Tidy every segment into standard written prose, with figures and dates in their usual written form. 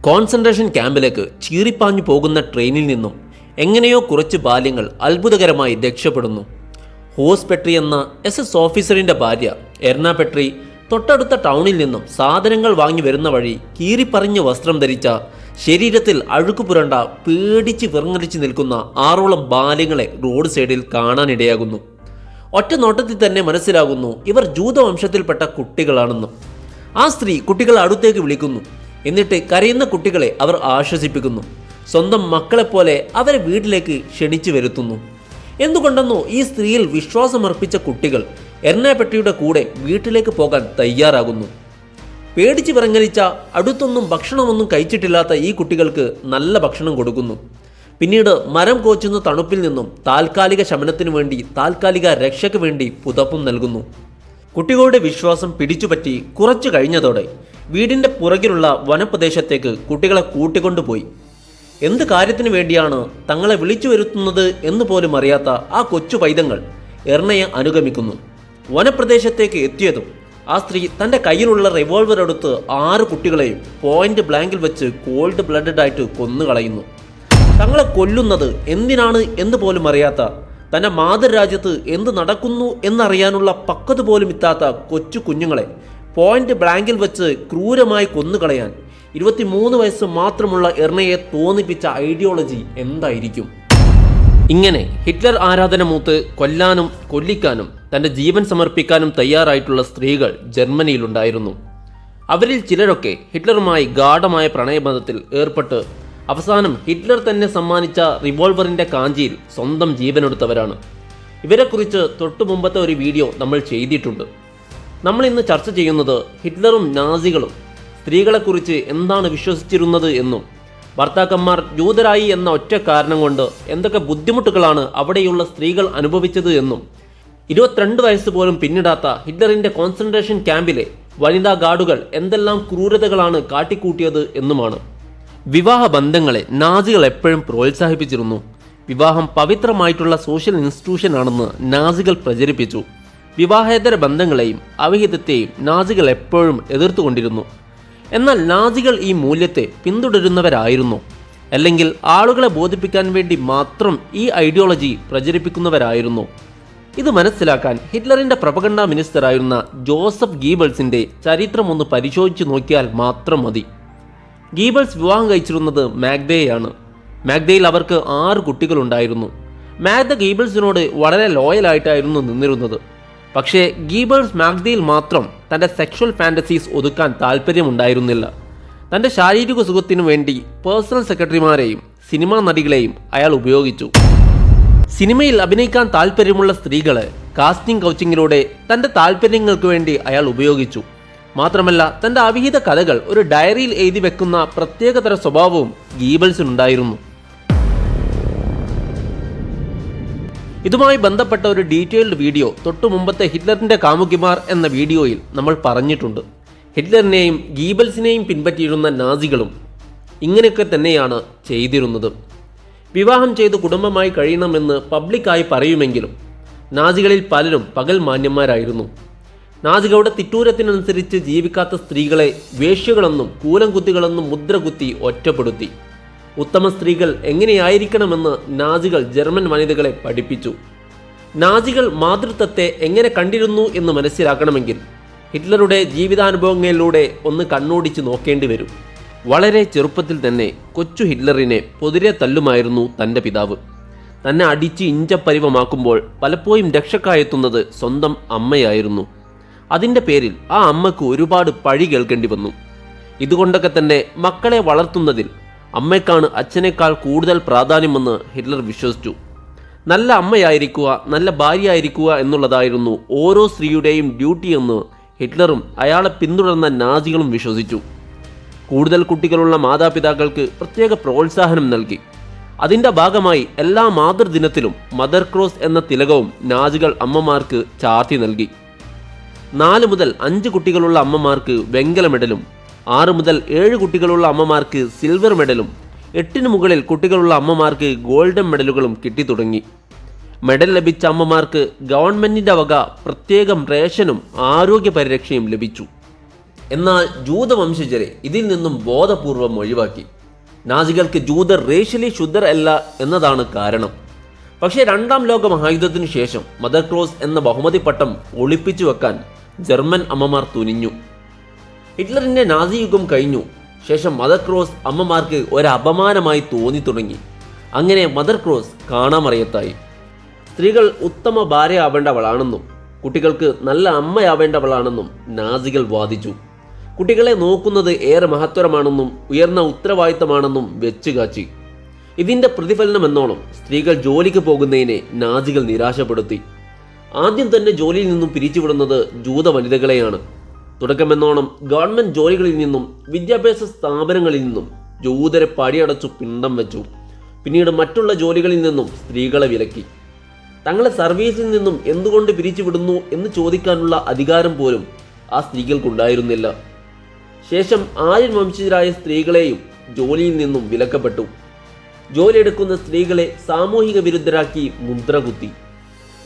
Concentration ക്യാമ്പിലേക്ക് ചീറിപ്പാഞ്ഞു പോകുന്ന ട്രെയിനിൽ നിന്നും എങ്ങനെയോ കുറച്ച് ബാല്യങ്ങൾ അത്ഭുതകരമായി രക്ഷപ്പെടുന്നു. ഹോസ് പെട്രി എന്ന SS ഓഫീസറിൻ്റെ ഭാര്യ എർണ പെട്രി തൊട്ടടുത്ത ടൗണിൽ നിന്നും സാധനങ്ങൾ വാങ്ങി വരുന്ന വഴി കീറിപ്പറിഞ്ഞ വസ്ത്രം ധരിച്ച, ശരീരത്തിൽ അഴുക്ക് പുരണ്ട, പേടിച്ച് വിറങ്ങലിച്ച് നിൽക്കുന്ന 6ഓളം ബാല്യങ്ങളെ റോഡ് സൈഡിൽ കാണാനിടയാകുന്നു. ഒറ്റ നോട്ടത്തിൽ തന്നെ മനസ്സിലാകുന്നു ഇവർ ജൂതവംശത്തിൽപ്പെട്ട കുട്ടികളാണെന്ന്. ആ സ്ത്രീ കുട്ടികളെ അടുത്തേക്ക് വിളിക്കുന്നു. എന്നിട്ട് കരയുന്ന കുട്ടികളെ അവർ ആശ്വസിപ്പിക്കുന്നു. സ്വന്തം മക്കളെപ്പോലെ അവരെ വീട്ടിലേക്ക് ക്ഷണിച്ചു വരുത്തുന്നു. എന്തുകൊണ്ടെന്നോ ഈ സ്ത്രീയിൽ വിശ്വാസമർപ്പിച്ച കുട്ടികൾ എർണ പെട്രിയുടെ കൂടെ വീട്ടിലേക്ക് പോകാൻ തയ്യാറാകുന്നു. പേടിച്ച് വിറങ്ങലിച്ച, അടുത്തൊന്നും ഭക്ഷണമൊന്നും കഴിച്ചിട്ടില്ലാത്ത ഈ കുട്ടികൾക്ക് നല്ല ഭക്ഷണം കൊടുക്കുന്നു. പിന്നീട് മരം കോച്ചുന്ന തണുപ്പിൽ നിന്നും താൽക്കാലിക ശമനത്തിനു വേണ്ടി, താൽക്കാലിക രക്ഷയ്ക്ക് വേണ്ടി പുതപ്പും നൽകുന്നു. കുട്ടികളുടെ വിശ്വാസം പിടിച്ചുപറ്റി കുറച്ചു കഴിഞ്ഞതോടെ വീടിൻ്റെ പുറകിലുള്ള വനപ്രദേശത്തേക്ക് കുട്ടികളെ കൂട്ടിക്കൊണ്ടുപോയി. എന്ത് കാര്യത്തിനു വേണ്ടിയാണ് തങ്ങളെ വിളിച്ചു വരുത്തുന്നത് എന്ന് പോലും അറിയാത്ത ആ കൊച്ചു പൈതങ്ങൾ എർണയെ അനുഗമിക്കുന്നു. വനപ്രദേശത്തേക്ക് എത്തിയതും ആ സ്ത്രീ തൻ്റെ കയ്യിലുള്ള റിവോൾവർ എടുത്ത് 6 കുട്ടികളെയും പോയിന്റ് ബ്ലാങ്കിൽ വെച്ച് കോൾഡ് ബ്ലഡഡ് ആയിട്ട് കൊന്നുകളയുന്നു. തങ്ങളെ കൊല്ലുന്നത് എന്തിനാണ് എന്ന് പോലും അറിയാത്ത, തൻ്റെ മാതൃരാജ്യത്ത് എന്ത് നടക്കുന്നു എന്നറിയാനുള്ള പക്വത പോലും എത്താത്ത കൊച്ചു കുഞ്ഞുങ്ങളെ പോയിന്റ് ബ്ലാങ്കിൽ വെച്ച് ക്രൂരമായി കൊന്നുകളയാൻ 23 വയസ്സ് മാത്രമുള്ള എർണയെ തോന്നിപ്പിച്ച ഐഡിയോളജി എന്തായിരിക്കും? ഇങ്ങനെ ഹിറ്റ്ലർ ആരാധന മൂത്ത് കൊല്ലാനും കൊല്ലിക്കാനും തൻ്റെ ജീവൻ സമർപ്പിക്കാനും തയ്യാറായിട്ടുള്ള സ്ത്രീകൾ ജർമ്മനിയിലുണ്ടായിരുന്നു. അവരിൽ ചിലരൊക്കെ ഹിറ്റ്ലറുമായി ഗാഢമായ പ്രണയബന്ധത്തിൽ ഏർപ്പെട്ട് അവസാനം ഹിറ്റ്ലർ തന്നെ സമ്മാനിച്ച റിവോൾവറിൻ്റെ കാഞ്ചിയിൽ സ്വന്തം ജീവനെടുത്തവരാണ്. ഇവരെക്കുറിച്ച് തൊട്ടു മുമ്പത്തെ ഒരു വീഡിയോ നമ്മൾ ചെയ്തിട്ടുണ്ട്. നമ്മൾ ഇന്ന് ചർച്ച ചെയ്യുന്നത് ഹിറ്റ്ലറും നാസികളും സ്ത്രീകളെക്കുറിച്ച് എന്താണ് വിശ്വസിച്ചിരുന്നത് എന്നും, ഭർത്താക്കന്മാർ ജൂതരായി എന്ന ഒറ്റ കാരണം കൊണ്ട് എന്തൊക്കെ ബുദ്ധിമുട്ടുകളാണ് അവിടെയുള്ള സ്ത്രീകൾ അനുഭവിച്ചത് എന്നും, 22 വയസ്സ് പോലും പിന്നിടാത്ത ഹിറ്റ്ലറിൻ്റെ കോൺസെൻട്രേഷൻ ക്യാമ്പിലെ വനിതാ ഗാർഡുകൾ എന്തെല്ലാം ക്രൂരതകളാണ് കാട്ടിക്കൂട്ടിയത് എന്നുമാണ്. വിവാഹ ബന്ധങ്ങളെ നാസികൾ എപ്പോഴും പ്രോത്സാഹിപ്പിച്ചിരുന്നു. വിവാഹം പവിത്രമായിട്ടുള്ള സോഷ്യൽ ഇൻസ്റ്റിറ്റ്യൂഷൻ ആണെന്ന് നാസികൾ പ്രചരിപ്പിച്ചു. വിവാഹേതര ബന്ധങ്ങളെയും അവിഹിതത്തെയും നാസികൾ എപ്പോഴും എതിർത്തുകൊണ്ടിരുന്നു. എന്നാൽ നാസികൾ ഈ മൂല്യത്തെ പിന്തുടരുന്നവരായിരുന്നു, അല്ലെങ്കിൽ ആളുകളെ ബോധിപ്പിക്കാൻ വേണ്ടി മാത്രം ഈ ഐഡിയോളജി പ്രചരിപ്പിക്കുന്നവരായിരുന്നു? ഇത് മനസ്സിലാക്കാൻ ഹിറ്റ്ലറിൻ്റെ പ്രൊപ്പഗണ്ട മിനിസ്റ്ററായിരുന്ന ജോസഫ് ഗീബൽസിൻ്റെ ചരിത്രം ഒന്ന് പരിശോധിച്ച് നോക്കിയാൽ മാത്രം മതി. ഗീബൽസ് വിവാഹം കഴിച്ചിരുന്നത് മാഗ്ദയെയാണ്. മാഗ്ദയിൽ അവർക്ക് 6 കുട്ടികളുണ്ടായിരുന്നു. മാഗ്ദ ഗീബൽസിനോട് വളരെ ലോയലായിട്ടായിരുന്നു നിന്നിരുന്നത്. പക്ഷേ ഗീബൽസ് മാഗ്ദയിൽ മാത്രം തൻ്റെ സെക്ഷൽ ഫാൻറ്റസീസ് ഒതുക്കാൻ താല്പര്യമുണ്ടായിരുന്നില്ല. തൻ്റെ ശാരീരിക സുഖത്തിനു വേണ്ടി പേഴ്സണൽ സെക്രട്ടറിമാരെയും സിനിമാ നടികളെയും അയാൾ ഉപയോഗിച്ചു. സിനിമയിൽ അഭിനയിക്കാൻ താല്പര്യമുള്ള സ്ത്രീകളെ കാസ്റ്റിംഗ് കൗച്ചിങ്ങിലൂടെ തൻ്റെ താല്പര്യങ്ങൾക്ക് വേണ്ടി അയാൾ ഉപയോഗിച്ചു. മാത്രമല്ല തൻ്റെ അവിഹിത കഥകൾ ഒരു ഡയറിയിൽ എഴുതി വെക്കുന്ന പ്രത്യേകതര സ്വഭാവവും ഗീബൽസിനുണ്ടായിരുന്നു. ഇതുമായി ബന്ധപ്പെട്ട ഒരു ഡീറ്റെയിൽഡ് വീഡിയോ തൊട്ടു മുമ്പത്തെ ഹിറ്റ്ലറിൻ്റെ കാമുകിമാർ എന്ന വീഡിയോയിൽ നമ്മൾ പറഞ്ഞിട്ടുണ്ട്. ഹിറ്റ്ലറിനെയും ഗീബൽസിനെയും പിൻപറ്റിയിരുന്ന നാസികളും ഇങ്ങനെയൊക്കെ തന്നെയാണ് ചെയ്തിരുന്നത്. വിവാഹം ചെയ്ത് കുടുംബമായി കഴിയണമെന്ന് പബ്ലിക്കായി പറയുമെങ്കിലും നാസികളിൽ പലരും പകൽ മാന്യന്മാരായിരുന്നു. നാസികളുടെ തിട്ടൂരത്തിനനുസരിച്ച് ജീവിക്കാത്ത സ്ത്രീകളെ വേശ്യകളെന്നും കൂലംകുത്തികളെന്നും മുദ്രകുത്തി ഒറ്റപ്പെടുത്തി. ഉത്തമ സ്ത്രീകൾ എങ്ങനെയായിരിക്കണമെന്ന് നാസികൾ ജർമ്മൻ വനിതകളെ പഠിപ്പിച്ചു. നാസികൾ മാതൃത്വത്തെ എങ്ങനെ കണ്ടിരുന്നു എന്ന് മനസ്സിലാക്കണമെങ്കിൽ ഹിറ്റ്ലറുടെ ജീവിതാനുഭവങ്ങളിലൂടെ ഒന്ന് കണ്ണോടിച്ച് നോക്കേണ്ടി വരും. വളരെ ചെറുപ്പത്തിൽ തന്നെ കൊച്ചു ഹിറ്റ്ലറിനെ പൊതിരെ തല്ലുമായിരുന്നു തൻ്റെ പിതാവ്. തന്നെ അടിച്ച് ഇഞ്ചപ്പരിവമാക്കുമ്പോൾ പലപ്പോഴും രക്ഷക്കായെത്തുന്നത് സ്വന്തം അമ്മയായിരുന്നു. അതിൻ്റെ പേരിൽ ആ അമ്മക്ക് ഒരുപാട് പഴി കേൾക്കേണ്ടി വന്നു. ഇതുകൊണ്ടൊക്കെ തന്നെ മക്കളെ വളർത്തുന്നതിൽ അമ്മയ്ക്കാണ് അച്ഛനേക്കാൾ കൂടുതൽ പ്രാധാന്യമെന്ന് ഹിറ്റ്ലർ വിശ്വസിച്ചു. നല്ല അമ്മയായിരിക്കുക, നല്ല ഭാര്യയായിരിക്കുക എന്നുള്ളതായിരുന്നു ഓരോ സ്ത്രീയുടെയും ഡ്യൂട്ടിയെന്ന് ഹിറ്റ്ലറും അയാളെ പിന്തുടർന്ന നാസികളും വിശ്വസിച്ചു. കൂടുതൽ കുട്ടികളുള്ള മാതാപിതാക്കൾക്ക് പ്രത്യേക പ്രോത്സാഹനം നൽകി. അതിൻ്റെ ഭാഗമായി എല്ലാ മാതൃദിനത്തിലും മദർ ക്രോസ് എന്ന തിലകവും നാസികൾ അമ്മമാർക്ക് ചാർത്തി നൽകി. 4 മുതൽ 5 കുട്ടികളുള്ള അമ്മമാർക്ക് വെങ്കല മെഡലും 6 മുതൽ 7 കുട്ടികളുള്ള അമ്മമാർക്ക് സിൽവർ മെഡലും 8 മുകളിൽ കുട്ടികളുള്ള അമ്മമാർക്ക് ഗോൾഡൻ മെഡലുകളും കിട്ടിത്തുടങ്ങി. മെഡൽ ലഭിച്ച അമ്മമാർക്ക് ഗവൺമെൻറ്റിൻ്റെ വക പ്രത്യേകം റേഷനും ആരോഗ്യ പരിരക്ഷയും ലഭിച്ചു. എന്നാൽ ജൂതവംശജരെ ഇതിൽ നിന്നും ബോധപൂർവം ഒഴിവാക്കി. നാസികൾക്ക് ജൂതർ റേഷ്യലി ശുദ്ധർ അല്ല എന്നതാണ് കാരണം. പക്ഷേ രണ്ടാം ലോക മഹായുദ്ധത്തിനു ശേഷം മദർ ക്രോസ് എന്ന ബഹുമതി പട്ടം ഒളിപ്പിച്ചു വെക്കാൻ ജർമ്മൻ അമ്മമാർ തുനിഞ്ഞു. ഹിറ്റ്ലറിന്റെ നാസി യുഗം കഴിഞ്ഞു ശേഷം മദർ ക്രോസ് അമ്മമാർക്ക് ഒരു അപമാനമായി തോന്നി തുടങ്ങി. അങ്ങനെ മദർ ക്രോസ് കാണാമറയത്തായി. സ്ത്രീകൾ ഉത്തമ ഭാര്യയാവേണ്ടവളാണെന്നും കുട്ടികൾക്ക് നല്ല അമ്മയാവേണ്ടവളാണെന്നും നാസികൾ വാദിച്ചു. കുട്ടികളെ നോക്കുന്നത് ഏറെ മഹത്തരമാണെന്നും ഉയർന്ന ഉത്തരവാദിത്തമാണെന്നും വെച്ചുകാച്ചി. ഇതിന്റെ പ്രതിഫലനമെന്നോണം സ്ത്രീകൾ ജോലിക്ക് പോകുന്നതിനെ നാസികൾ നിരാശപ്പെടുത്തി. ആദ്യം തന്നെ ജോലിയിൽ നിന്നും പിരിച്ചുവിടുന്നത് ജൂത വനിതകളെയാണ്. തുടക്കമെന്നോണം ഗവൺമെന്റ് ജോലികളിൽ നിന്നും വിദ്യാഭ്യാസ സ്ഥാപനങ്ങളിൽ നിന്നും ജൂതരെ പടിയടച്ചു പിണ്ടം വെച്ചു. പിന്നീട് മറ്റുള്ള ജോലികളിൽ നിന്നും സ്ത്രീകളെ വിലക്കി. തങ്ങളെ സർവീസിൽ നിന്നും എന്തുകൊണ്ട് പിരിച്ചുവിടുന്നു എന്ന് ചോദിക്കാനുള്ള അധികാരം പോലും ആ സ്ത്രീകൾക്കുണ്ടായിരുന്നില്ല. ശേഷം ആര്യൻ വംശജരായ സ്ത്രീകളെയും ജോലിയിൽ നിന്നും വിലക്കപ്പെട്ടു. ജോലിയെടുക്കുന്ന സ്ത്രീകളെ സാമൂഹിക വിരുദ്ധരാക്കി മുദ്ര കുത്തി.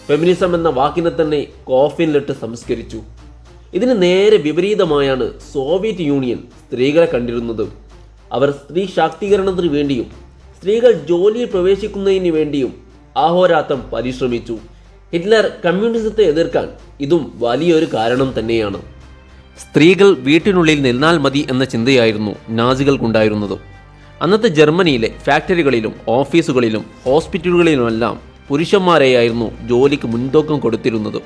ഫെമിനിസം എന്ന വാക്കിനെ തന്നെ കോഫിനിലിട്ട് സംസ്കരിച്ചു. ഇതിന് നേരെ വിപരീതമായാണ് സോവിയറ്റ് യൂണിയൻ സ്ത്രീകളെ കണ്ടിരുന്നത്. അവർ സ്ത്രീ ശാക്തീകരണത്തിന് വേണ്ടിയും സ്ത്രീകൾ ജോലിയിൽ പ്രവേശിക്കുന്നതിന് വേണ്ടിയും അഹോരാത്രം പരിശ്രമിച്ചു. ഹിറ്റ്ലർ കമ്മ്യൂണിസത്തെ എതിർക്കാൻ ഇതും വലിയൊരു കാരണം തന്നെയാണ്. സ്ത്രീകൾ വീട്ടിനുള്ളിൽ നിന്നാൽ മതി എന്ന ചിന്തയായിരുന്നു നാസികൾക്കുണ്ടായിരുന്നത്. അന്നത്തെ ജർമ്മനിയിലെ ഫാക്ടറികളിലും ഓഫീസുകളിലും ഹോസ്പിറ്റലുകളിലുമെല്ലാം പുരുഷന്മാരെയായിരുന്നു ജോലിക്ക് മുൻതൂക്കം കൊടുത്തിരുന്നത്.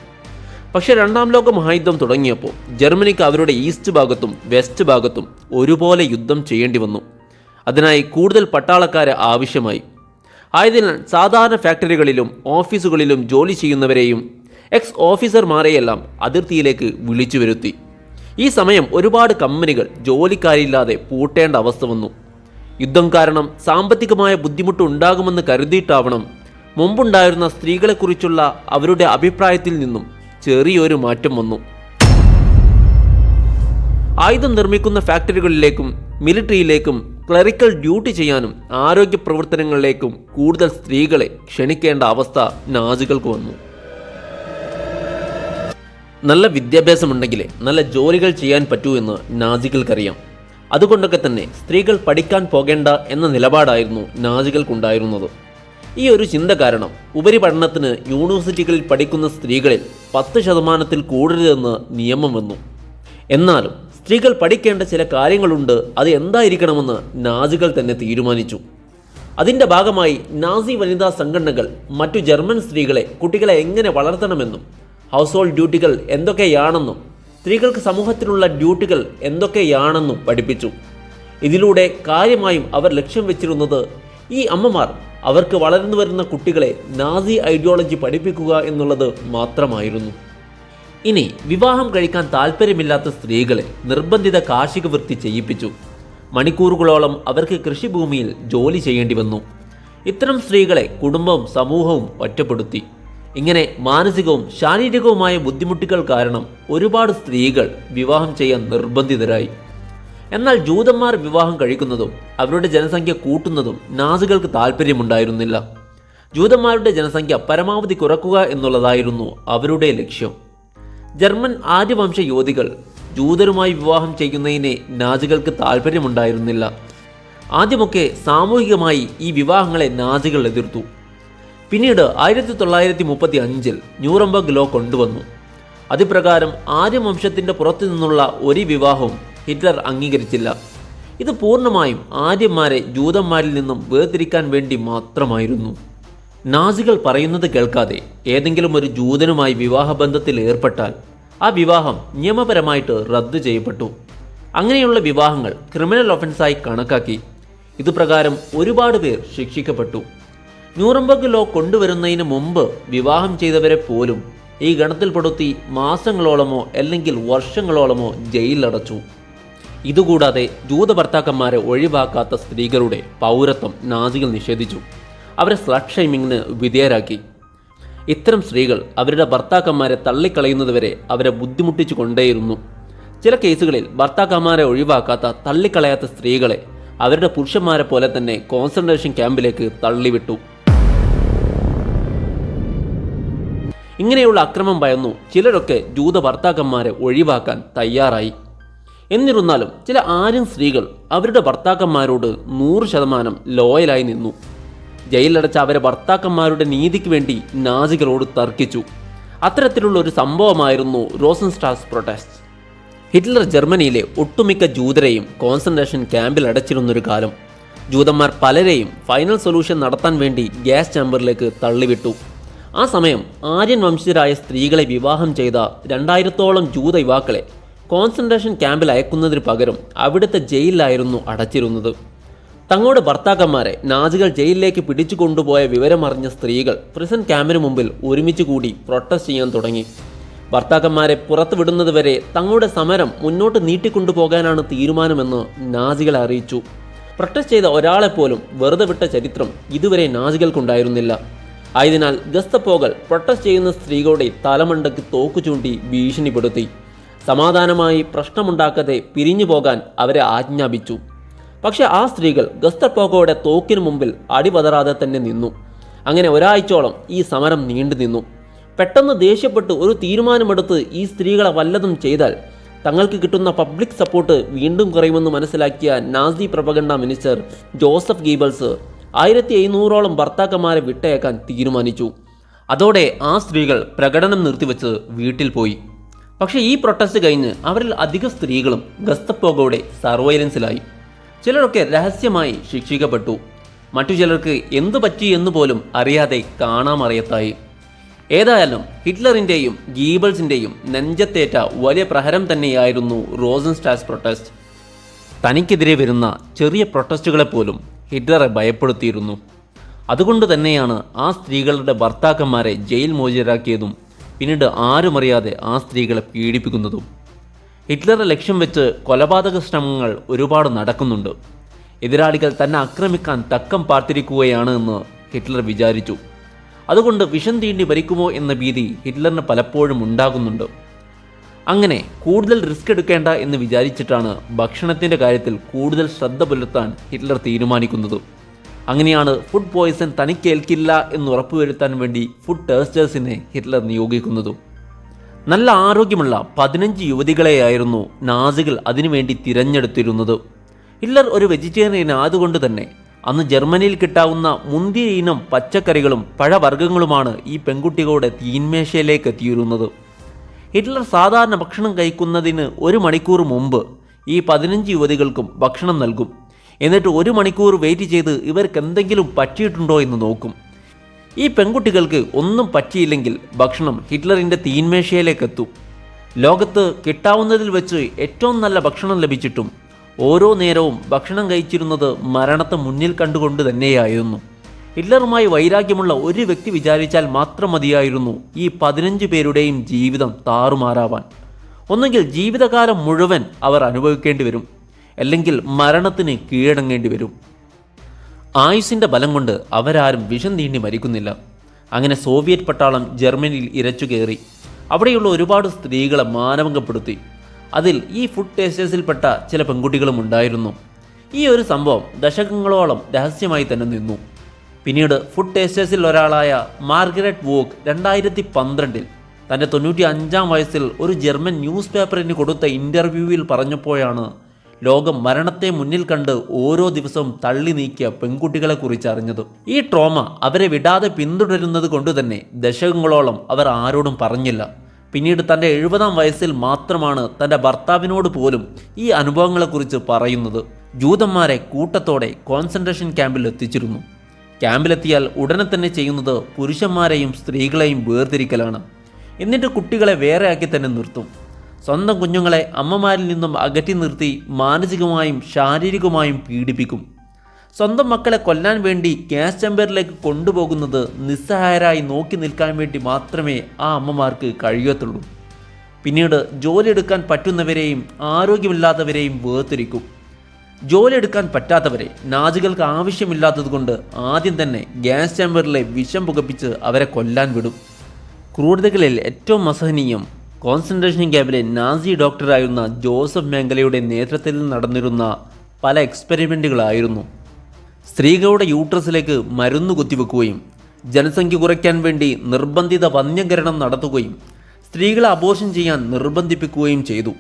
പക്ഷേ രണ്ടാം ലോക മഹായുദ്ധം തുടങ്ങിയപ്പോൾ ജർമ്മനിക്ക് അവരുടെ ഈസ്റ്റ് ഭാഗത്തും വെസ്റ്റ് ഭാഗത്തും ഒരുപോലെ യുദ്ധം ചെയ്യേണ്ടി വന്നു. അതിനായി കൂടുതൽ പട്ടാളക്കാരെ ആവശ്യമായി. ആയതിനാൽ സാധാരണ ഫാക്ടറികളിലും ഓഫീസുകളിലും ജോലി ചെയ്യുന്നവരെയും എക്സ് ഓഫീസർമാരെയെല്ലാം അതിർത്തിയിലേക്ക് വിളിച്ചു വരുത്തി. ഈ സമയം ഒരുപാട് കമ്പനികൾ ജോലിക്കാരില്ലാതെ പൂട്ടേണ്ട അവസ്ഥ വന്നു. യുദ്ധം കാരണം സാമ്പത്തികമായ ബുദ്ധിമുട്ട് ഉണ്ടാകുമെന്ന് കരുതിയിട്ടാവണം മുമ്പുണ്ടായിരുന്ന സ്ത്രീകളെക്കുറിച്ചുള്ള അവരുടെ അഭിപ്രായത്തിൽ നിന്നും ചെറിയൊരു മാറ്റം വന്നു. ആയുധം നിർമ്മിക്കുന്ന ഫാക്ടറികളിലേക്കും മിലിറ്ററിയിലേക്കും ക്ലറിക്കൽ ഡ്യൂട്ടി ചെയ്യാനും ആരോഗ്യ പ്രവർത്തനങ്ങളിലേക്കും കൂടുതൽ സ്ത്രീകളെ ക്ഷണിക്കേണ്ട അവസ്ഥ നാസികൾക്ക് വന്നു. നല്ല വിദ്യാഭ്യാസമുണ്ടെങ്കിലേ നല്ല ജോലികൾ ചെയ്യാൻ പറ്റൂ എന്ന് നാസികൾക്കറിയാം. അതുകൊണ്ടൊക്കെ തന്നെ സ്ത്രീകൾ പഠിക്കാൻ പോകേണ്ട എന്ന നിലപാടായിരുന്നു നാസികൾക്കുണ്ടായിരുന്നത്. ഈ ഒരു ചിന്ത കാരണം ഉപരിപഠനത്തിന് യൂണിവേഴ്സിറ്റികളിൽ പഠിക്കുന്ന സ്ത്രീകളിൽ 10% കൂടരുതെന്ന് നിയമം വന്നു. എന്നാലും സ്ത്രീകൾ പഠിക്കേണ്ട ചില കാര്യങ്ങളുണ്ട്, അത് എന്തായിരിക്കണമെന്ന് നാസികൾ തന്നെ തീരുമാനിച്ചു. അതിൻ്റെ ഭാഗമായി നാസി വനിതാ സംഘടനകൾ മറ്റു ജർമ്മൻ സ്ത്രീകളെ കുട്ടികളെ എങ്ങനെ വളർത്തണമെന്നും ഹൗസ് ഹോൾഡ് ഡ്യൂട്ടികൾ എന്തൊക്കെയാണെന്നും സ്ത്രീകൾക്ക് സമൂഹത്തിലുള്ള ഡ്യൂട്ടികൾ എന്തൊക്കെയാണെന്നും പഠിപ്പിച്ചു. ഇതിലൂടെ കാര്യമായും അവർ ലക്ഷ്യം വെച്ചിരുന്നത് ഈ അമ്മമാർ അവർക്ക് വളർന്നു വരുന്ന കുട്ടികളെ നാസി ഐഡിയോളജി പഠിപ്പിക്കുക എന്നുള്ളത് മാത്രമായിരുന്നു. ഇനി വിവാഹം കഴിക്കാൻ താല്പര്യമില്ലാത്ത സ്ത്രീകളെ നിർബന്ധിത കാർഷിക വൃത്തി ചെയ്യിപ്പിച്ചു. മണിക്കൂറുകളോളം അവർക്ക് കൃഷിഭൂമിയിൽ ജോലി ചെയ്യേണ്ടി വന്നു. ഇത്തരം സ്ത്രീകളെ കുടുംബവും സമൂഹവും ഒറ്റപ്പെടുത്തി. ഇങ്ങനെ മാനസികവും ശാരീരികവുമായ ബുദ്ധിമുട്ടുകൾ കാരണം ഒരുപാട് സ്ത്രീകൾ വിവാഹം ചെയ്യാൻ നിർബന്ധിതരായി. എന്നാൽ ജൂതന്മാർ വിവാഹം കഴിക്കുന്നതും അവരുടെ ജനസംഖ്യ കൂട്ടുന്നതും നാസികൾക്ക് താല്പര്യമുണ്ടായിരുന്നില്ല. ജൂതന്മാരുടെ ജനസംഖ്യ പരമാവധി കുറക്കുക എന്നുള്ളതായിരുന്നു അവരുടെ ലക്ഷ്യം. ജർമ്മൻ ആര്യവംശ യുവതികൾ ജൂതരുമായി വിവാഹം ചെയ്യുന്നതിനെ നാസികൾക്ക് താല്പര്യമുണ്ടായിരുന്നില്ല. ആദ്യമൊക്കെ സാമൂഹികമായി ഈ വിവാഹങ്ങളെ നാസികൾ എതിർത്തു. പിന്നീട് 1935 ന്യൂറംബർഗ് ലോ കൊണ്ടുവന്നു. അതുപ്രകാരം ആര്യവംശത്തിൻ്റെ പുറത്തു നിന്നുള്ള ഒരു വിവാഹവും ഹിറ്റ്ലർ അംഗീകരിച്ചില്ല. ഇത് പൂർണ്ണമായും ആര്യന്മാരെ ജൂതന്മാരിൽ നിന്നും വേർതിരിക്കാൻ വേണ്ടി മാത്രമായിരുന്നു. നാസികൾ പറയുന്നത് കേൾക്കാതെ ഏതെങ്കിലും ഒരു ജൂതനുമായി വിവാഹബന്ധത്തിൽ ഏർപ്പെട്ടാൽ ആ വിവാഹം നിയമപരമായിട്ട് റദ്ദു ചെയ്യപ്പെട്ടു. അങ്ങനെയുള്ള വിവാഹങ്ങൾ ക്രിമിനൽ ഒഫൻസായി കണക്കാക്കി. ഇതുപ്രകാരം ഒരുപാട് പേർ ശിക്ഷിക്കപ്പെട്ടു. ന്യൂറംബർഗ് ലോ കൊണ്ടുവരുന്നതിന് മുമ്പ് വിവാഹം ചെയ്തവരെ പോലും ഈ ഗണത്തിൽപ്പെടുത്തി മാസങ്ങളോളമോ അല്ലെങ്കിൽ വർഷങ്ങളോളമോ ജയിലിലടച്ചു. ഇതുകൂടാതെ ജൂത ഭർത്താക്കന്മാരെ ഒഴിവാക്കാത്ത സ്ത്രീകളുടെ പൗരത്വം നാസികൾ നിഷേധിച്ചു. അവരെ സ്ലട്ട് ഷെയ്മിങ്ങിന് വിധേയരാക്കി. ഇത്തരം സ്ത്രീകൾ അവരുടെ ഭർത്താക്കന്മാരെ തള്ളിക്കളയുന്നതുവരെ അവരെ ബുദ്ധിമുട്ടിച്ചു കൊണ്ടേയിരുന്നു. ചില കേസുകളിൽ ഭർത്താക്കന്മാരെ ഒഴിവാക്കാത്ത തള്ളിക്കളയാത്ത സ്ത്രീകളെ അവരുടെ പുരുഷന്മാരെ പോലെ തന്നെ കോൺസെൻട്രേഷൻ ക്യാമ്പിലേക്ക് തള്ളിവിട്ടു. ഇങ്ങനെയുള്ള അക്രമം ഭയന്നു ചിലരൊക്കെ ജൂത ഭർത്താക്കന്മാരെ ഒഴിവാക്കാൻ തയ്യാറായി. എന്നിരുന്നാലും ചില ആര്യൻ സ്ത്രീകൾ അവരുടെ ഭർത്താക്കന്മാരോട് 100% ലോയലായി നിന്നു. ജയിലിലടച്ച അവരെ ഭർത്താക്കന്മാരുടെ നീതിക്ക് വേണ്ടി നാസികളോട് തർക്കിച്ചു. അത്തരത്തിലുള്ള ഒരു സംഭവമായിരുന്നു റോസൻസ്ട്രാസ് പ്രൊട്ടസ്റ്റ്. ഹിറ്റ്ലർ ജർമ്മനിയിലെ ഒട്ടുമിക്ക ജൂതരെയും കോൺസെൻട്രേഷൻ ക്യാമ്പിൽ അടച്ചിരുന്നൊരു കാലം. ജൂതന്മാർ പലരെയും ഫൈനൽ സൊല്യൂഷൻ നടത്താൻ വേണ്ടി ഗ്യാസ് ചാമ്പറിലേക്ക് തള്ളിവിട്ടു. ആ സമയം ആര്യൻ വംശജരായ സ്ത്രീകളെ വിവാഹം ചെയ്ത 2000-ഓളം ജൂത യുവാക്കളെ കോൺസെൻട്രേഷൻ ക്യാമ്പിൽ അയക്കുന്നതിന് പകരം അവിടുത്തെ ജയിലിലായിരുന്നു അടച്ചിരുന്നത്. തങ്ങളുടെ ഭർത്താക്കന്മാരെ നാസികൾ ജയിലിലേക്ക് പിടിച്ചു കൊണ്ടുപോയ വിവരമറിഞ്ഞ സ്ത്രീകൾ പ്രിസൺ ക്യാമ്പിന് മുമ്പിൽ ഒരുമിച്ച് കൂടി പ്രൊട്ടസ്റ്റ് ചെയ്യാൻ തുടങ്ങി. ഭർത്താക്കന്മാരെ പുറത്തു വിടുന്നതുവരെ തങ്ങളുടെ സമരം മുന്നോട്ട് നീട്ടിക്കൊണ്ടുപോകാനാണ് തീരുമാനമെന്ന് നാസികളെ അറിയിച്ചു. പ്രൊട്ടസ്റ്റ് ചെയ്ത ഒരാളെപ്പോലും വെറുതെ വിട്ട ചരിത്രം ഇതുവരെ നാസികൾക്കുണ്ടായിരുന്നില്ല. ആയതിനാൽ ഗസ്തപ്പോകൾ പ്രൊട്ടസ്റ്റ് ചെയ്യുന്ന സ്ത്രീകളുടെ തലമണ്ടയ്ക്ക് തോക്കു ചൂണ്ടി ഭീഷണിപ്പെടുത്തി. സമാധാനമായി പ്രശ്നമുണ്ടാക്കാതെ പിരിഞ്ഞു പോകാൻ അവരെ ആജ്ഞാപിച്ചു. പക്ഷെ ആ സ്ത്രീകൾ ഗസ്തപ്പോകയുടെ തോക്കിനു മുമ്പിൽ അടിപതറാതെ തന്നെ നിന്നു. അങ്ങനെ ഒരാഴ്ചയോളം ഈ സമരം നീണ്ടു നിന്നു. പെട്ടെന്ന് ദേഷ്യപ്പെട്ട് ഒരു തീരുമാനമെടുത്ത് ഈ സ്ത്രീകളെ വല്ലതും ചെയ്താൽ തങ്ങൾക്ക് കിട്ടുന്ന പബ്ലിക് സപ്പോർട്ട് വീണ്ടും കുറയുമെന്ന് മനസ്സിലാക്കിയ Nazi propaganda minister Joseph Goebbels 1700-ഓളം ഭർത്താക്കന്മാരെ വിട്ടയക്കാൻ തീരുമാനിച്ചു. അതോടെ ആ സ്ത്രീകൾ പ്രകടനം നിർത്തിവെച്ച് വീട്ടിൽ പോയി. പക്ഷേ ഈ പ്രൊട്ടസ്റ്റ് കഴിഞ്ഞ് അവരിൽ അധിക സ്ത്രീകളും ഗസ്തപ്പോകയുടെ സർവൈലൻസിലായി. ചിലരൊക്കെ രഹസ്യമായി ശിക്ഷിക്കപ്പെട്ടു. മറ്റു ചിലർക്ക് എന്തു പറ്റി എന്ന് പോലും അറിയാതെ കാണാമറിയത്തായി. ഏതായാലും ഹിറ്റ്ലറിൻ്റെയും ഗീബൽസിൻ്റെയും നെഞ്ചത്തേറ്റ വലിയ പ്രഹരം തന്നെയായിരുന്നു റോസൻസ്ട്രാസ് പ്രൊട്ടസ്റ്റ്. തനിക്കെതിരെ വരുന്ന ചെറിയ പ്രൊട്ടസ്റ്റുകളെപ്പോലും ഹിറ്റ്ലറെ ഭയപ്പെടുത്തിയിരുന്നു. അതുകൊണ്ട് തന്നെയാണ് ആ സ്ത്രീകളുടെ ഭർത്താക്കന്മാരെ ജയിൽ മോചിതരാക്കിയതും പിന്നീട് ആരുമറിയാതെ ആ സ്ത്രീകളെ പീഡിപ്പിക്കുന്നതും. ഹിറ്റ്ലറെ ലക്ഷ്യം വെച്ച് കൊലപാതക ശ്രമങ്ങൾ ഒരുപാട് നടക്കുന്നുണ്ട്. എതിരാളികൾ തന്നെ ആക്രമിക്കാൻ തക്കം പാർത്തിരിക്കുകയാണ് എന്ന് ഹിറ്റ്ലർ വിചാരിച്ചു. അതുകൊണ്ട് വിഷം തീണ്ടി ഭരിക്കുമോ എന്ന ഭീതി ഹിറ്റ്ലറിന് പലപ്പോഴും ഉണ്ടാകുന്നുണ്ട്. അങ്ങനെ കൂടുതൽ റിസ്ക് എടുക്കേണ്ട എന്ന് വിചാരിച്ചിട്ടാണ് ഭക്ഷണത്തിൻ്റെ കാര്യത്തിൽ കൂടുതൽ ശ്രദ്ധ പുലർത്താൻ ഹിറ്റ്ലർ തീരുമാനിക്കുന്നത്. അങ്ങനെയാണ് ഫുഡ് പോയ്സൺ തനിക്കേൽക്കില്ല എന്ന് ഉറപ്പുവരുത്താൻ വേണ്ടി ഫുഡ് ടേസ്റ്റേഴ്സിനെ ഹിറ്റ്ലർ നിയോഗിക്കുന്നതും. നല്ല ആരോഗ്യമുള്ള 15 യുവതികളെയായിരുന്നു നാസികൾ അതിനുവേണ്ടി തിരഞ്ഞെടുത്തിരുന്നത്. ഹിറ്റ്ലർ ഒരു വെജിറ്റേറിയൻ ആയതുകൊണ്ട് തന്നെ അന്ന് ജർമ്മനിയിൽ കിട്ടാവുന്ന മുന്തിയ ഇനം പച്ചക്കറികളും പഴവർഗ്ഗങ്ങളുമാണ് ഈ പെൺകുട്ടികളുടെ തീന്മേശയിലേക്ക് എത്തിയിരുന്നത്. ഹിറ്റ്ലർ സാധാരണ ഭക്ഷണം കഴിക്കുന്നതിന് 1 മണിക്കൂർ മുമ്പ് ഈ 15 യുവതികൾക്കും ഭക്ഷണം നൽകും. എന്നിട്ട് 1 മണിക്കൂർ വെയിറ്റ് ചെയ്ത് ഇവർക്ക് എന്തെങ്കിലും പറ്റിയിട്ടുണ്ടോ എന്ന് നോക്കും. ഈ പെൺകുട്ടികൾക്ക് ഒന്നും പറ്റിയില്ലെങ്കിൽ ഭക്ഷണം ഹിറ്റ്ലറിൻ്റെ തീന്മേശയിലേക്ക് എത്തും. ലോകത്ത് കിട്ടാവുന്നതിൽ വെച്ച് ഏറ്റവും നല്ല ഭക്ഷണം ലഭിച്ചിട്ടും ഓരോ നേരവും ഭക്ഷണം കഴിച്ചിരുന്നത് മരണത്തെ മുന്നിൽ കണ്ടുകൊണ്ട് തന്നെയായിരുന്നു. ഹിറ്റ്ലറുമായി വൈരാഗ്യമുള്ള ഒരു വ്യക്തി വിചാരിച്ചാൽ മാത്രം മതിയായിരുന്നു ഈ 15 പേരുടെയും ജീവിതം താറുമാറാവാൻ. ഒന്നുകിൽ ജീവിതകാലം മുഴുവൻ അവർ അനുഭവിക്കേണ്ടി വരും, അല്ലെങ്കിൽ മരണത്തിന് കീഴടങ്ങേണ്ടി വരും. ആയുസിൻ്റെ ബലം കൊണ്ട് അവരാരും വിഷം തീണ്ടി മരിക്കുന്നില്ല. അങ്ങനെ സോവിയറ്റ് പട്ടാളം ജർമ്മനിയിൽ ഇരച്ചു കയറി. അവിടെയുള്ള ഒരുപാട് സ്ത്രീകളെ മാനഭംഗപ്പെടുത്തി. അതിൽ ഈ ഫുഡ് ടേസ്റ്റേഴ്സിൽപ്പെട്ട ചില പെൺകുട്ടികളും ഉണ്ടായിരുന്നു. ഈ ഒരു സംഭവം ദശകങ്ങളോളം രഹസ്യമായി തന്നെ നിന്നു. പിന്നീട് ഫുഡ് ടേസ്റ്റേഴ്സിൽ ഒരാളായ മാർഗരറ്റ് വോഗ് 2012 തൻ്റെ 95-ാം വയസ്സിൽ ഒരു ജർമ്മൻ ന്യൂസ് പേപ്പറിന് കൊടുത്ത ഇൻ്റർവ്യൂവിൽ പറഞ്ഞപ്പോഴാണ് ലോകം മരണത്തെ മുന്നിൽ കണ്ട് ഓരോ ദിവസവും തള്ളി നീക്കിയ പെൺകുട്ടികളെക്കുറിച്ച് അറിഞ്ഞത്. ഈ ട്രോമ അവരെ വിടാതെ പിന്തുടരുന്നത് കൊണ്ട് തന്നെ ദശകങ്ങളോളം അവർ ആരോടും പറഞ്ഞില്ല. പിന്നീട് തൻ്റെ 70-ാം വയസ്സിൽ മാത്രമാണ് തൻ്റെ ഭർത്താവിനോട് പോലും ഈ അനുഭവങ്ങളെക്കുറിച്ച് പറയുന്നത്. ജൂതന്മാരെ കൂട്ടത്തോടെ കോൺസെൻട്രേഷൻ ക്യാമ്പിൽ എത്തിച്ചിരുന്നു. ക്യാമ്പിലെത്തിയാൽ ഉടനെ തന്നെ ചെയ്യുന്നത് പുരുഷന്മാരെയും സ്ത്രീകളെയും വേർതിരിക്കലാണ്. എന്നിട്ട് കുട്ടികളെ വേറെയാക്കി തന്നെ നിർത്തും. സ്വന്തം കുഞ്ഞുങ്ങളെ അമ്മമാരിൽ നിന്നും അകറ്റി നിർത്തി മാനസികമായും ശാരീരികമായും പീഡിപ്പിക്കും. സ്വന്തം മക്കളെ കൊല്ലാൻ വേണ്ടി ഗ്യാസ് ചേമ്പറിലേക്ക് കൊണ്ടുപോകുന്നത് നിസ്സഹായരായി നോക്കി നിൽക്കാൻ വേണ്ടി മാത്രമേ ആ അമ്മമാർക്ക് കഴിയത്തുള്ളൂ. പിന്നീട് ജോലിയെടുക്കാൻ പറ്റുന്നവരെയും ആരോഗ്യമില്ലാത്തവരെയും വേർതിരിക്കും. ജോലിയെടുക്കാൻ പറ്റാത്തവരെ നാസികൾക്ക് ആവശ്യമില്ലാത്തതുകൊണ്ട് ആദ്യം തന്നെ ഗ്യാസ് ചേമ്പറിലെ വിഷം പുകപ്പിച്ച് അവരെ കൊല്ലാൻ വിടും. ക്രൂരതകളിൽ ഏറ്റവും അസഹനീയം കോൺസെൻട്രേഷൻ ക്യാമ്പിലെ നാസി ഡോക്ടറായിരുന്ന ജോസഫ് മെംഗലയുടെ നേതൃത്വത്തിൽ നടന്നിരുന്ന പല എക്സ്പെരിമെൻറ്റുകളായിരുന്നു. സ്ത്രീകളുടെ യൂട്രസിലേക്ക് മരുന്ന് കുത്തിവെക്കുകയും ജനസംഖ്യ കുറയ്ക്കാൻ വേണ്ടി നിർബന്ധിത വന്ധ്യകരണം നടത്തുകയും സ്ത്രീകളെ അബോർഷൻ ചെയ്യാൻ നിർബന്ധിപ്പിക്കുകയും ചെയ്തു.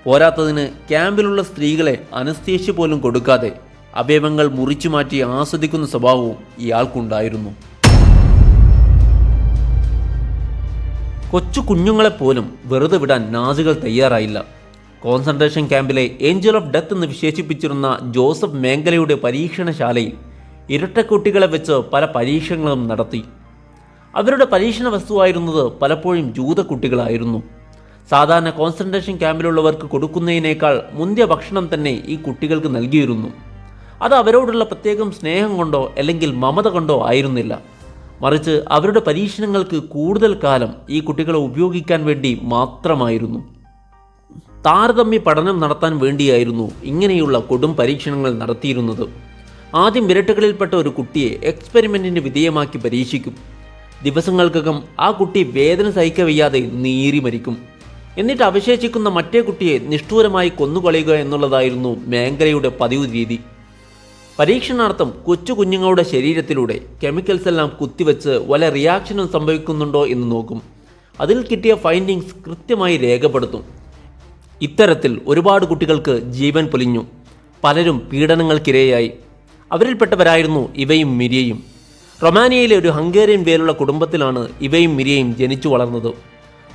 പോരാത്തതിന് ക്യാമ്പിലുള്ള സ്ത്രീകളെ അനസ്തേഷ്യ പോലും കൊടുക്കാതെ അവയവങ്ങൾ മുറിച്ചു മാറ്റി ആസ്വദിക്കുന്ന സ്വഭാവവും ഇയാൾക്കുണ്ടായിരുന്നു. കൊച്ചു കുഞ്ഞുങ്ങളെപ്പോലും വെറുതെ വിടാൻ നാസികൾ തയ്യാറായില്ല. കോൺസെൻട്രേഷൻ ക്യാമ്പിലെ ഏഞ്ചൽ ഓഫ് ഡെത്ത് എന്ന് വിശേഷിപ്പിച്ചിരുന്ന ജോസഫ് മേംഗലയുടെ പരീക്ഷണശാലയിൽ ഇരട്ടക്കുട്ടികളെ വെച്ച് പല പരീക്ഷണങ്ങളും നടത്തി. അവരുടെ പരീക്ഷണ വസ്തുവായിരുന്നത് പലപ്പോഴും ജൂതക്കുട്ടികളായിരുന്നു. സാധാരണ കോൺസെൻട്രേഷൻ ക്യാമ്പിലുള്ളവർക്ക് കൊടുക്കുന്നതിനേക്കാൾ മുന്തിയ ഭക്ഷണം തന്നെ ഈ കുട്ടികൾക്ക് നൽകിയിരുന്നു. അത് അവരോടുള്ള പ്രത്യേകം സ്നേഹം കൊണ്ടോ അല്ലെങ്കിൽ മമത കൊണ്ടോ ആയിരുന്നില്ല. മറിച്ച് അവരുടെ പരീക്ഷണങ്ങൾക്ക് കൂടുതൽ കാലം ഈ കുട്ടികളെ ഉപയോഗിക്കാൻ വേണ്ടി മാത്രമായിരുന്നു. താരതമ്യ പഠനം നടത്താൻ വേണ്ടിയായിരുന്നു ഇങ്ങനെയുള്ള കൊടും പരീക്ഷണങ്ങൾ നടത്തിയിരുന്നത്. ആദ്യം ഇരട്ടകളിൽപ്പെട്ട ഒരു കുട്ടിയെ എക്സ്പെരിമെൻറ്റിന് വിധേയമാക്കി പരീക്ഷിക്കും. ദിവസങ്ങൾക്കകം ആ കുട്ടി വേദന സഹിക്കവയ്യാതെ നീറി മരിക്കും. എന്നിട്ട് അവശേഷിക്കുന്ന മറ്റേ കുട്ടിയെ നിഷ്ഠൂരമായി കൊന്നുകളയുക എന്നുള്ളതായിരുന്നു മേംഗലയുടെ പതിവ് രീതി. പരീക്ഷണാർത്ഥം കൊച്ചു കുഞ്ഞുങ്ങളുടെ ശരീരത്തിലൂടെ കെമിക്കൽസ് എല്ലാം കുത്തിവെച്ച് വല്ല റിയാക്ഷനും സംഭവിക്കുന്നുണ്ടോ എന്ന് നോക്കും. അതിൽ കിട്ടിയ ഫൈൻഡിങ്സ് കൃത്യമായി രേഖപ്പെടുത്തും. ഇത്തരത്തിൽ ഒരുപാട് കുട്ടികൾക്ക് ജീവൻ പൊലിഞ്ഞു. പലരും പീഡനങ്ങൾക്കിരയായി. അവരിൽപ്പെട്ടവരായിരുന്നു ഇവയും മിരിയയും. റൊമാനിയയിലെ ഒരു ഹംഗേറിയൻ വേരുള്ള കുടുംബത്തിലാണ് ഇവയും മിരിയയും ജനിച്ചു വളർന്നത്.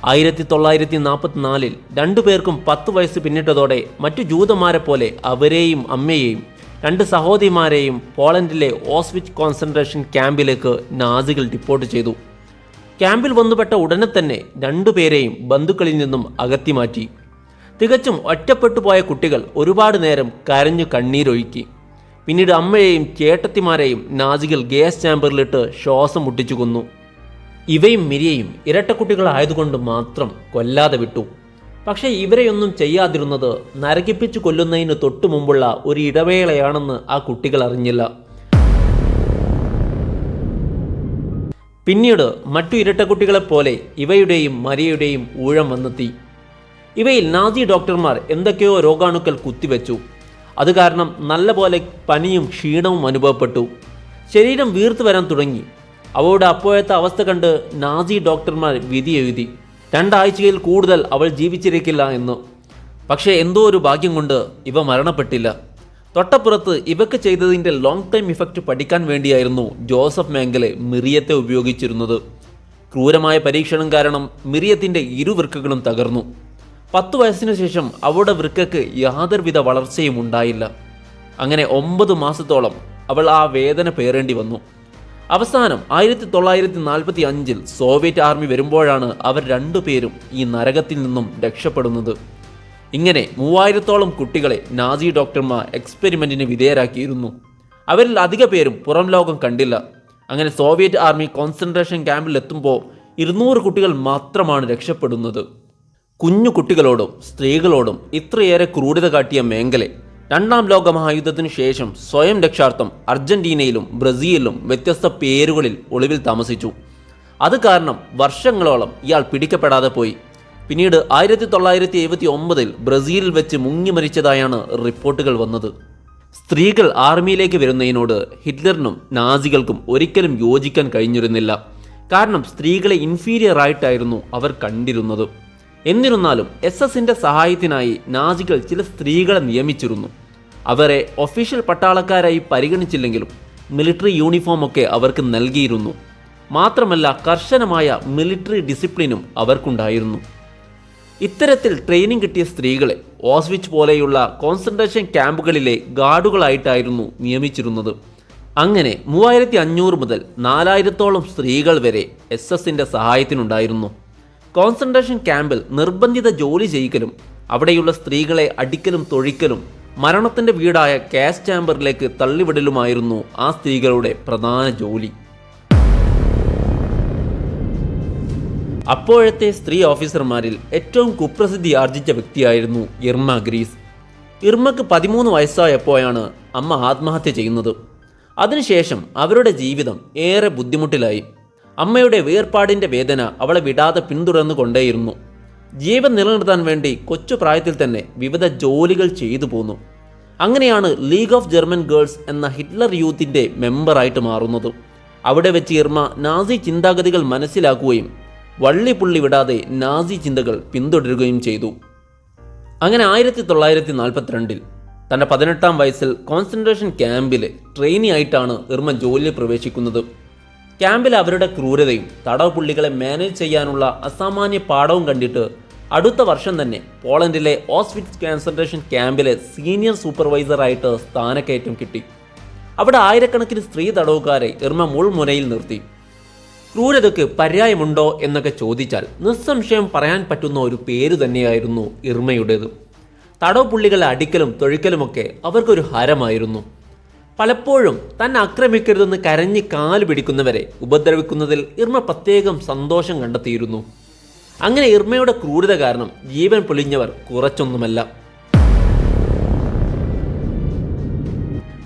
1944 രണ്ടുപേർക്കും 10 വയസ്സ് പിന്നിട്ടതോടെ മറ്റു ജൂതന്മാരെ പോലെ അവരെയും അമ്മയെയും 2 സഹോദരിമാരെയും പോളണ്ടിലെ ഓസ്വിച്ച് കോൺസെൻട്രേഷൻ ക്യാമ്പിലേക്ക് നാസികൾ ഡിപ്പോർട്ട് ചെയ്തു. ക്യാമ്പിൽ വന്നുപെട്ട ഉടനെ തന്നെ 2 പേരെയും ബന്ധുക്കളിൽ നിന്നും അകറ്റി മാറ്റി. തികച്ചും ഒറ്റപ്പെട്ടു പോയ കുട്ടികൾ ഒരുപാട് നേരം കരഞ്ഞു കണ്ണീരൊഴുക്കി. പിന്നീട് അമ്മയെയും ചേട്ടത്തിമാരെയും നാസികൾ ഗ്യാസ് ചാമ്പറിലിട്ട് ശ്വാസം മുട്ടിച്ചു കൊന്നു. ഇവയും മിരിയയും ഇരട്ടക്കുട്ടികളായതുകൊണ്ട് മാത്രം കൊല്ലാതെ വിട്ടു. പക്ഷേ ഇവരെയൊന്നും ചെയ്യാതിരുന്നത് നരകിപ്പിച്ചു കൊല്ലുന്നതിന് തൊട്ടു മുമ്പുള്ള ഒരു ഇടവേളയാണെന്ന് ആ കുട്ടികൾ അറിഞ്ഞില്ല. പിന്നീട് മറ്റു ഇരട്ടക്കുട്ടികളെപ്പോലെ ഇവയുടെയും മരിയയുടെയും ഊഴം വന്നെത്തി. ഇവയിൽ നാസി ഡോക്ടർമാർ എന്തൊക്കെയോ രോഗാണുക്കൾ കുത്തിവെച്ചു. അത് കാരണം നല്ലപോലെ പനിയും ക്ഷീണവും അനുഭവപ്പെട്ടു. ശരീരം വീർത്തു വരാൻ തുടങ്ങി. അവളുടെ അപ്പോഴത്തെ അവസ്ഥ കണ്ട് നാസി ഡോക്ടർമാർ വിധി എഴുതി 2 ആഴ്ചയിൽ കൂടുതൽ അവൾ ജീവിച്ചിരിക്കില്ല എന്ന്. പക്ഷേ എന്തോ ഒരു ഭാഗ്യം കൊണ്ട് ഇവ മരണപ്പെട്ടില്ല. തൊട്ടപ്പുറത്ത് ഇവക്ക് ചെയ്തതിൻ്റെ ലോങ് ടൈം ഇഫക്റ്റ് പഠിക്കാൻ വേണ്ടിയായിരുന്നു ജോസഫ് മേംഗലെ മിറിയത്തെ ഉപയോഗിച്ചിരുന്നത്. ക്രൂരമായ പരീക്ഷണം കാരണം മിറിയത്തിൻ്റെ 2 വൃക്കകളും തകർന്നു. 10 വയസ്സിന് ശേഷം അവളുടെ വൃക്കയ്ക്ക് യാതൊരുവിധ വളർച്ചയും ഉണ്ടായില്ല. അങ്ങനെ 9 മാസത്തോളം അവൾ ആ വേദന പേറേണ്ടി വന്നു. അവസാനം 1945 സോവിയറ്റ് ആർമി വരുമ്പോഴാണ് അവർ 2 പേരും ഈ നരകത്തിൽ നിന്നും രക്ഷപ്പെടുന്നത്. ഇങ്ങനെ 3000-ഓളം കുട്ടികളെ നാസി ഡോക്ടർമാർ എക്സ്പെരിമെൻറ്റിന് വിധേയരാക്കിയിരുന്നു. അവരിൽ അധിക പേരും പുറം ലോകം കണ്ടില്ല. അങ്ങനെ സോവിയറ്റ് ആർമി കോൺസെൻട്രേഷൻ ക്യാമ്പിൽ എത്തുമ്പോൾ 200 കുട്ടികൾ മാത്രമാണ് രക്ഷപ്പെടുന്നത്. കുഞ്ഞു കുട്ടികളോടും സ്ത്രീകളോടും ഇത്രയേറെ ക്രൂരത കാട്ടിയ മേംഗലെ 2ാം ലോക മഹായുദ്ധത്തിനു ശേഷം സ്വയം രക്ഷാർത്ഥം അർജന്റീനയിലും ബ്രസീലിലും വ്യത്യസ്ത പേരുകളിൽ ഒളിവിൽ താമസിച്ചു. അത് കാരണം വർഷങ്ങളോളം ഇയാൾ പിടിക്കപ്പെടാതെ പോയി. പിന്നീട് 1979 ബ്രസീലിൽ വെച്ച് മുങ്ങി മരിച്ചതായാണ് റിപ്പോർട്ടുകൾ വന്നത്. സ്ത്രീകൾ ആർമിയിലേക്ക് വരുന്നതിനോട് ഹിറ്റ്ലറിനും നാസികൾക്കും ഒരിക്കലും യോജിക്കാൻ കഴിഞ്ഞിരുന്നില്ല. കാരണം സ്ത്രീകളെ ഇൻഫീരിയർ ആയിട്ടായിരുന്നു അവർ കണ്ടിരുന്നത്. എന്നിരുന്നാലും SS-ന്റെ സഹായത്തിനായി നാസികൾ ചില സ്ത്രീകളെ നിയമിച്ചിരുന്നു. അവരെ ഒഫീഷ്യൽ പട്ടാളക്കാരായി പരിഗണിച്ചില്ലെങ്കിലും മിലിറ്ററി യൂണിഫോമൊക്കെ അവർക്ക് നൽകിയിരുന്നു. മാത്രമല്ല കർശനമായ മിലിറ്ററി ഡിസിപ്ലിനും അവർക്കുണ്ടായിരുന്നു. ഇത്തരത്തിൽ ട്രെയിനിങ് കിട്ടിയ സ്ത്രീകളെ ഓസ്വിച്ച് പോലെയുള്ള കോൺസെൻട്രേഷൻ ക്യാമ്പുകളിലെ ഗാർഡുകളായിട്ടായിരുന്നു നിയമിച്ചിരുന്നത്. അങ്ങനെ 3500 മുതൽ 4000-ഓളം സ്ത്രീകൾ വരെ SS-ന്റെ സഹായത്തിനുണ്ടായിരുന്നു. കോൺസെൻട്രേഷൻ ക്യാമ്പിൽ നിർബന്ധിത ജോലി ചെയ്യിക്കലും അവിടെയുള്ള സ്ത്രീകളെ അടിക്കലും തൊഴിക്കലും മരണത്തിൻ്റെ വീടായ ഗ്യാസ് ചാമ്പറിലേക്ക് തള്ളിവിടലുമായിരുന്നു ആ സ്ത്രീകളുടെ പ്രധാന ജോലി. അപ്പോഴത്തെ സ്ത്രീ ഓഫീസർമാരിൽ ഏറ്റവും കുപ്രസിദ്ധി ആർജിച്ച വ്യക്തിയായിരുന്നു ഇർമ ഗ്രീസ്. ഇർമക്ക് 13 വയസ്സായപ്പോഴാണ് അമ്മ ആത്മഹത്യ ചെയ്യുന്നത്. അതിനുശേഷം അവരുടെ ജീവിതം ഏറെ ബുദ്ധിമുട്ടിലായി. അമ്മയുടെ വേർപാടിൻ്റെ വേദന അവളെ വിടാതെ പിന്തുടർന്നു കൊണ്ടേയിരുന്നു. ജീവൻ നിലനിർത്താൻ വേണ്ടി കൊച്ചു പ്രായത്തിൽ തന്നെ വിവിധ ജോലികൾ ചെയ്തു പോന്നു. അങ്ങനെയാണ് ലീഗ് ഓഫ് ജർമ്മൻ ഗേൾസ് എന്ന ഹിറ്റ്ലർ യൂത്തിൻ്റെ മെമ്പറായിട്ട് മാറുന്നത്. അവിടെ വെച്ച് ഇർമ നാസി ചിന്താഗതികൾ മനസ്സിലാക്കുകയും വള്ളിപ്പുള്ളി വിടാതെ നാസി ചിന്തകൾ പിന്തുടരുകയും ചെയ്തു. അങ്ങനെ 1942 തൻ്റെ 18-ാം വയസ്സിൽ കോൺസെൻട്രേഷൻ ക്യാമ്പിലെ ട്രെയിനി ആയിട്ടാണ് ഇർമ ജോലിയിൽ പ്രവേശിക്കുന്നത്. ക്യാമ്പിൽ അവരുടെ ക്രൂരതയും തടവ് പുള്ളികളെ മാനേജ് ചെയ്യാനുള്ള അസാമാന്യ പാഠവും കണ്ടിട്ട് അടുത്ത വർഷം തന്നെ പോളണ്ടിലെ ഓസ്വിറ്റ്സ് കോൺസെൻട്രേഷൻ ക്യാമ്പിലെ സീനിയർ സൂപ്പർവൈസറായിട്ട് സ്ഥാനക്കയറ്റം കിട്ടി. അവിടെ ആയിരക്കണക്കിന് സ്ത്രീ തടവുകാരെ ഇർമ മുൾമുനയിൽ നിർത്തി. ക്രൂരതയ്ക്ക് പര്യായമുണ്ടോ എന്നൊക്കെ ചോദിച്ചാൽ നിസ്സംശയം പറയാൻ പറ്റുന്ന ഒരു പേര് തന്നെയായിരുന്നു ഇർമയുടേത്. തടവ് പുള്ളികളെ അടിക്കലും തൊഴിക്കലുമൊക്കെ അവർക്കൊരു ഹരമായിരുന്നു. പലപ്പോഴും തന്നെ ആക്രമിക്കരുതെന്ന് കരഞ്ഞ് കാല് പിടിക്കുന്നവരെ ഉപദ്രവിക്കുന്നതിൽ ഇർമ പ്രത്യേകം സന്തോഷം കണ്ടെത്തിയിരുന്നു. അങ്ങനെ ഇർമയുടെ ക്രൂരത കാരണം ജീവൻ പൊലിഞ്ഞവർ കുറച്ചൊന്നുമല്ല.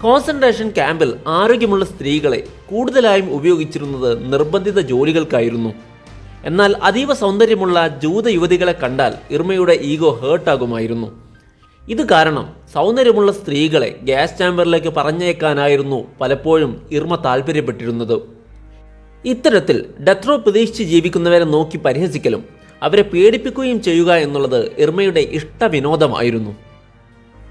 കോൺസെൻട്രേഷൻ ക്യാമ്പിൽ ആരോഗ്യമുള്ള സ്ത്രീകളെ കൂടുതലായും ഉപയോഗിച്ചിരുന്നത് നിർബന്ധിത ജോലികൾക്കായിരുന്നു. എന്നാൽ അതീവ സൗന്ദര്യമുള്ള ജൂത യുവതികളെ കണ്ടാൽ ഇർമയുടെ ഈഗോ ഹേർട്ടാകുമായിരുന്നു. ഇത് കാരണം സൗന്ദര്യമുള്ള സ്ത്രീകളെ ഗ്യാസ് ചാമ്പറിലേക്ക് പറഞ്ഞേക്കാനായിരുന്നു പലപ്പോഴും ഇർമ താല്പര്യപ്പെട്ടിരുന്നത്. ഇത്തരത്തിൽ ഡെത്ത് റോ പ്രതീക്ഷിച്ച് ജീവിക്കുന്നവരെ നോക്കി പരിഹസിക്കലും അവരെ പേടിപ്പിക്കുകയും ചെയ്യുക എന്നുള്ളത് ഇർമയുടെ ഇഷ്ടവിനോദമായിരുന്നു.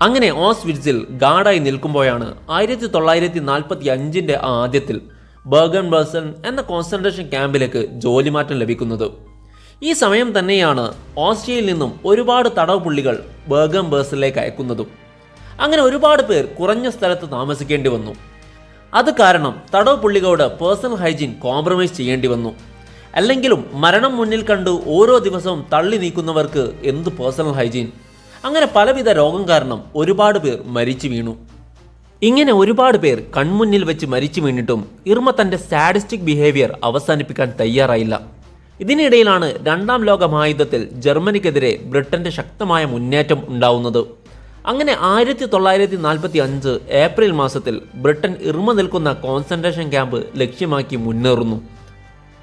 അങ്ങനെ ഓസ്വിറ്റ്സിൽ ഗാർഡായി നിൽക്കുമ്പോഴാണ് 1945 ആദ്യത്തിൽ ബർഗൻ ബേഴ്സൺ എന്ന കോൺസെൻട്രേഷൻ ക്യാമ്പിലേക്ക് ജോലി മാറ്റം ലഭിക്കുന്നത്. ഈ സമയം തന്നെയാണ് ഓസ്ട്രിയയിൽ നിന്നും ഒരുപാട് തടവ് പുള്ളികൾ ബർഗൻ ബേഴ്സണിലേക്ക് അയക്കുന്നതും. അങ്ങനെ ഒരുപാട് പേർ കുറഞ്ഞ സ്ഥലത്ത് താമസിക്കേണ്ടി വന്നു. അത് കാരണം തടവ് പുള്ളികളുടെ പേഴ്സണൽ ഹൈജീൻ കോംപ്രമൈസ് ചെയ്യേണ്ടി വന്നു. അല്ലെങ്കിലും മരണം മുന്നിൽ കണ്ട് ഓരോ ദിവസവും തള്ളി നീക്കുന്നവർക്ക് എന്ത് പേഴ്സണൽ ഹൈജീൻ? അങ്ങനെ പലവിധ രോഗം കാരണം ഒരുപാട് പേർ മരിച്ചു വീണു. ഇങ്ങനെ ഒരുപാട് പേർ കൺമുന്നിൽ വെച്ച് മരിച്ചു വീണിട്ടും ഇർമ തൻ്റെ സാഡിസ്റ്റിക് ബിഹേവിയർ അവസാനിപ്പിക്കാൻ തയ്യാറായില്ല. ഇതിനിടയിലാണ് 2-ാം ലോക മഹായുദ്ധത്തിൽ ജർമ്മനിക്കെതിരെ ബ്രിട്ടന്റെ ശക്തമായ മുന്നേറ്റം ഉണ്ടാവുന്നത്. അങ്ങനെ 1945 ഏപ്രിൽ മാസത്തിൽ ബ്രിട്ടൻ ഇർമ നിൽക്കുന്ന കോൺസെൻട്രേഷൻ ക്യാമ്പ് ലക്ഷ്യമാക്കി മുന്നേറുന്നു.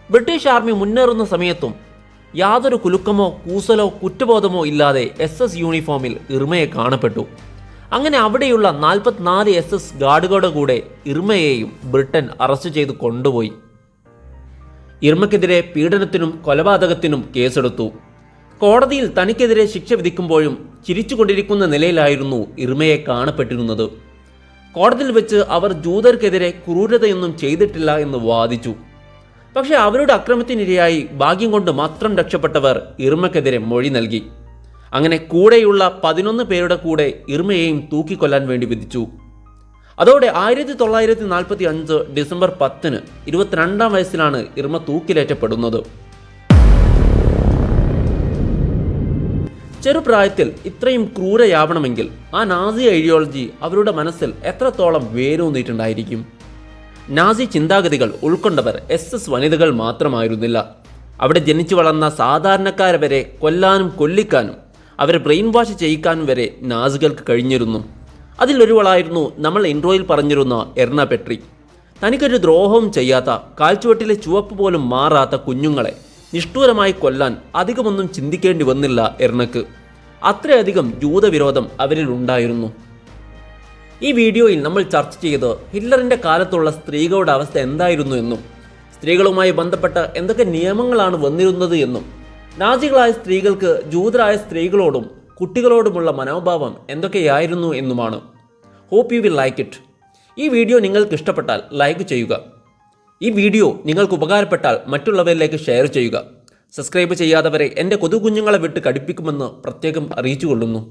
ബ്രിട്ടീഷ് ആർമി മുന്നേറുന്ന സമയത്തും യാതൊരു കുലുക്കമോ കൂസലോ കുറ്റബോധമോ ഇല്ലാതെ SS യൂണിഫോമിൽ ഇർമയെ കാണപ്പെട്ടു. അങ്ങനെ അവിടെയുള്ള 44 SS ഗാർഡുകളുടെ കൂടെ ഇർമയെയും ബ്രിട്ടൻ അറസ്റ്റ് ചെയ്ത് കൊണ്ടുപോയി. ഇർമയ്ക്കെതിരെ പീഡനത്തിനും കൊലപാതകത്തിനും കേസെടുത്തു. കോടതിയിൽ തനിക്കെതിരെ ശിക്ഷ വിധിക്കുമ്പോഴും ചിരിച്ചുകൊണ്ടിരിക്കുന്ന നിലയിലായിരുന്നു ഇർമയെ കാണപ്പെട്ടിരുന്നത്. കോടതിയിൽ വെച്ച് അവർ ജൂതർക്കെതിരെ ക്രൂരതയൊന്നും ചെയ്തിട്ടില്ല എന്ന് വാദിച്ചു. പക്ഷേ അവരുടെ അക്രമത്തിനിരയായി ഭാഗ്യം കൊണ്ട് മാത്രം രക്ഷപ്പെട്ടവർ ഇർമയ്ക്കെതിരെ മൊഴി നൽകി. അങ്ങനെ കൂടെയുള്ള 11 പേരുടെ കൂടെ ഇർമയെയും തൂക്കിക്കൊല്ലാൻ വേണ്ടി വിധിച്ചു. അതോടെ 1945 ഡിസംബർ 10 22-ാം വയസ്സിലാണ് ഇർമ തൂക്കിലേറ്റപ്പെടുന്നത്. ചെറുപ്രായത്തിൽ ഇത്രയും ക്രൂരയാവണമെങ്കിൽ ആ നാസി ഐഡിയോളജി അവരുടെ മനസ്സിൽ എത്രത്തോളം വേരൂന്നിയിട്ടുണ്ടായിരിക്കും. നാസി ചിന്താഗതികൾ ഉൾക്കൊണ്ടവർ SS വനിതകൾ മാത്രമായിരുന്നില്ല. അവിടെ ജനിച്ചു വളർന്ന സാധാരണക്കാരെ വരെ കൊല്ലാനും കൊല്ലിക്കാനും അവരെ ബ്രെയിൻ വാഷ് ചെയ്യിക്കാനും വരെ നാസികൾക്ക് കഴിഞ്ഞിരുന്നു. അതിലൊരുവളായിരുന്നു നമ്മൾ ഇൻട്രോയിൽ പറഞ്ഞിരുന്ന എർണ പെട്രി. തനിക്കൊരു ദ്രോഹവും ചെയ്യാത്ത, കാൽച്ചുവട്ടിലെ ചുവപ്പ് പോലും മാറാത്ത കുഞ്ഞുങ്ങളെ നിഷ്ഠൂരമായി കൊല്ലാൻ അധികമൊന്നും ചിന്തിക്കേണ്ടി വന്നില്ല എർണക്ക്. അത്രയധികം ജൂതവിരോധം അവരിൽ ഉണ്ടായിരുന്നു. ഈ വീഡിയോയിൽ നമ്മൾ ചർച്ച ചെയ്ത് ഹിറ്റ്ലറിൻ്റെ കാലത്തുള്ള സ്ത്രീകളുടെ അവസ്ഥ എന്തായിരുന്നു എന്നും സ്ത്രീകളുമായി ബന്ധപ്പെട്ട എന്തൊക്കെ നിയമങ്ങളാണ് വന്നിരുന്നത് എന്നും നാസികളായ സ്ത്രീകൾക്ക് ജൂതരായ സ്ത്രീകളോടും കുട്ടികളോടുമുള്ള മനോഭാവം എന്തൊക്കെയായിരുന്നു എന്നുമാണ്. Hope you will like it. ഈ വീഡിയോ നിങ്ങൾക്ക് ഇഷ്ടപ്പെട്ടാൽ ലൈക്ക് ചെയ്യുക. ഈ വീഡിയോ നിങ്ങൾക്ക് ഉപകാരപ്പെട്ടാൽ മറ്റുള്ളവരിലേക്ക് ഷെയർ ചെയ്യുക. സബ്സ്ക്രൈബ് ചെയ്യാത്തവരെ എൻ്റെ കൊതുകുഞ്ഞുങ്ങളെ വിട്ട് കടിപ്പിക്കുമെന്ന് പ്രത്യേകം അറിയിച്ചു കൊള്ളുന്നു.